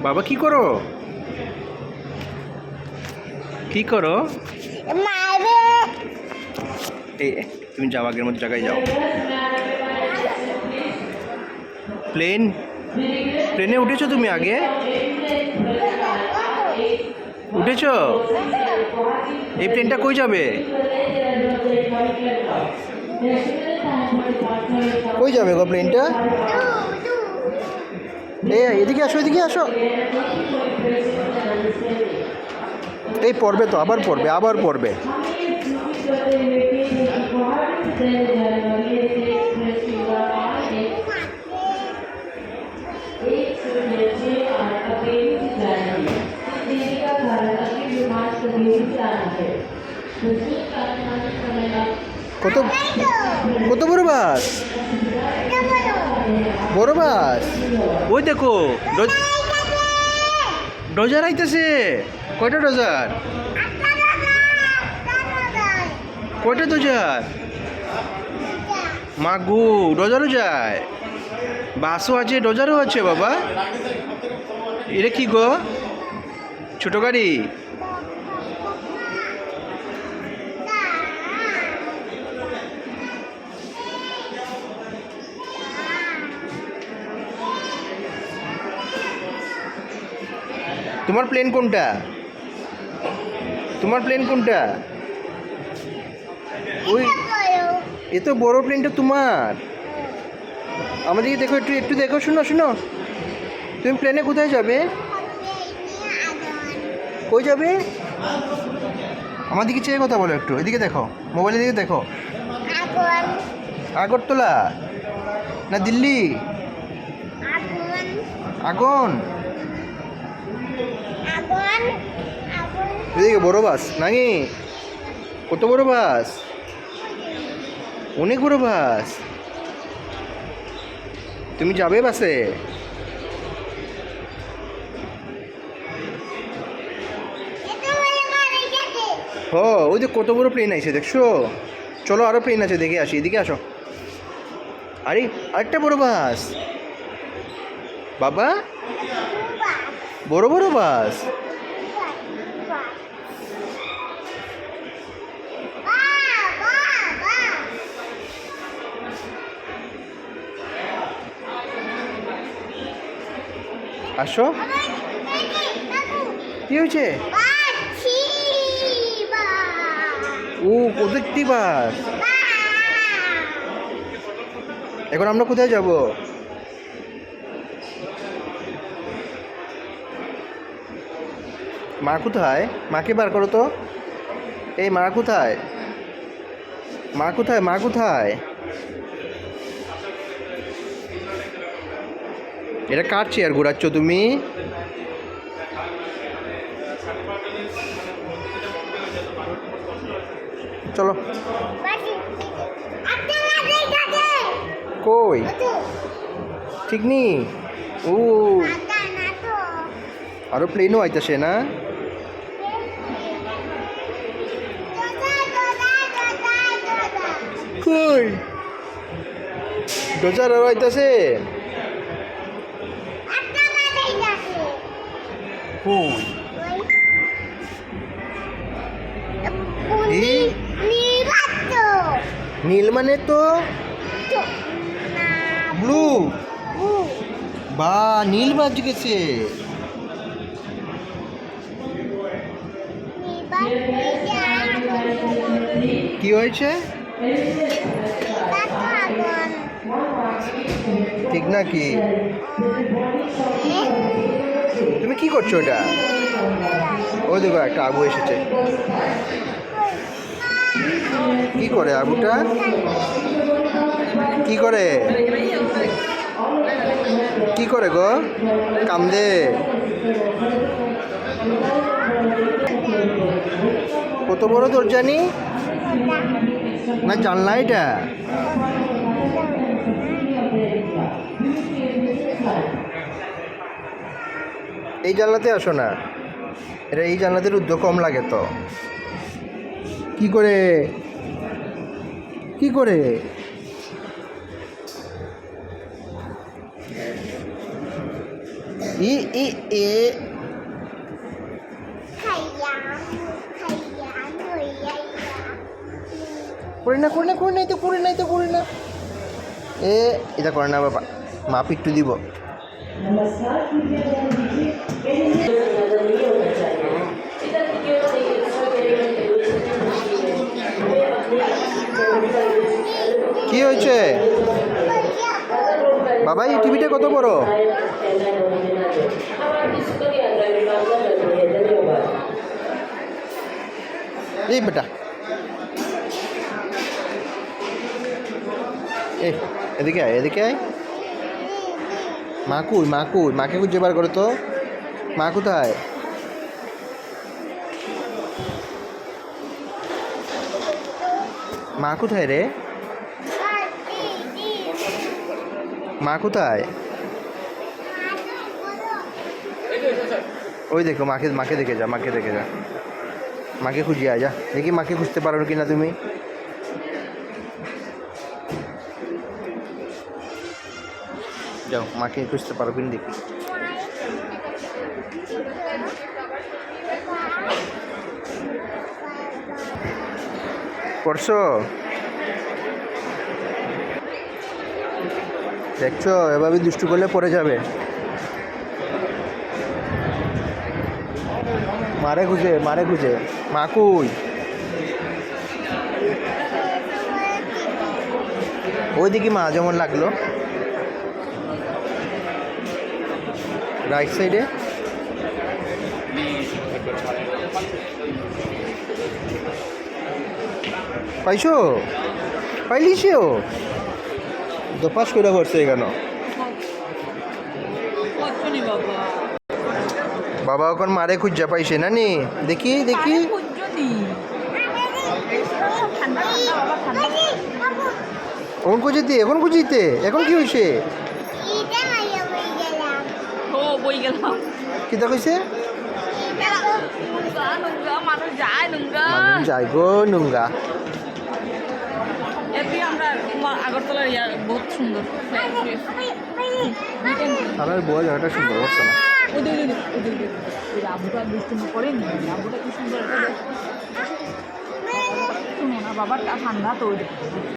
বাবা কি করো? কি করো? এই তুমি যাও, আগের মতো জায়গায় যাও। প্লেনে উঠেছো তুমি? আগে উঠেছো? এই প্লেনটা কই যাবে? কই যাবে গো প্লেনটা? এদিকে আসো, এদিকে আসো। এই পড়বে তো, আবার পড়বে। কত কত বড় বাস? বড় বাস। ওই দেখো ডোজার আইতেছে। কয়টা ডোজার? কয়টা ডোজার? মাগু, ডোজারও যায়, বাসও আছে, ডোজারও আছে। বাবা এটা কি গো? ছোট গাড়ি? তোমার প্লেন কোনটা? ওই এ তো বড় প্লেনটা তোমার। আমাদেরকে দেখো, একটু দেখো। শুনো, তুমি প্লেনে কোথায় যাবে? কই যাবে? আমাদেরকে চেয়ে কথা বলো একটু। এদিকে দেখো, মোবাইলের দিকে দেখো। আগরতলা না দিল্লি? আগুন। এদিকে বড় বাস নাকি? কত বড় বাস? অনেক বড় বাস। তুমি যাবে বাসে? ওই যে কত বড় প্লেন আছে দেখছো? চলো, আরো প্লেন আছে, দেখে আসি। এদিকে আসো। আরে আরেকটা বড় বাস। বাবা, বড় বাস। আসো। কি হয়েছে? প্রত্যেকটি বাস। এখন আমরা কোথায় যাব? মা কোথায়? মাকে বার করো তো। এই মা কোথায়? মা কোথায়? এটা কার চেয়ার ঘোরাচ্ছ তুমি? চলো। কই? ঠিক নি? আরো প্লেনও আইতেছে না? কই ডোজার আরো আইতেছে? কই? নীল মানে তো ব্লু। বা নীল বাজ গেছে। কি হয়েছে? ঠিক না কি? তুমি কি করছো এটা? ওই দেখো একটা আবু এসেছে। কি করে আবুটা? কি করে গো? কান্দে? কত বড় দরজানি? না জানলা এটা? এই জানলাতে আসো না। এটা এই জানলাতে রুদ্র কম লাগে তো। কি করে ই ই এ করে না করে না করে নাই তো করে নাই তো করে না এ এটা করে না বাবা মা পিট্টু দিব কি হয়েছে বাবা এই টিভিটা কত বড় এই বেটা এদিকে আয় এদিকে আয় মা কই মা কই মাকে খুঁজে বার করো তো মা কোথায় মা কোথায় রে মা কোথায় ওই দেখো মাকে মাকে দেখে যা মাকে দেখে যা মাকে খুঁজিয়ে যা দেখি মাকে খুঁজতে পারো কিনা তুমি যাও মাকে খুঁজতে পারো কিনা দেখি করছো দেখছো এভাবে দুষ্টু করলে পড়ে যাবে মারে খুঁজে মা কই ওইদিকে মা যেমন লাগলো রাইট সাইডে পাইছো পাইলিসও দোপাস করে পড়ছে কেন বাবা এখন মারে খুঁজা পাইছে না নি দেখি দেখি এখন খুঁজিতে এখন কি হয়েছে কিতা কইছে মানুষ যায় গো নুঙ্গা আগরতলার বহুত সুন্দর আমার বউ জায়গাটা সুন্দর হচ্ছে না আবুটা দুষ্টুমি করেনি আবুটা কি সুন্দর শুনো না বাবার ঠান্ডা তো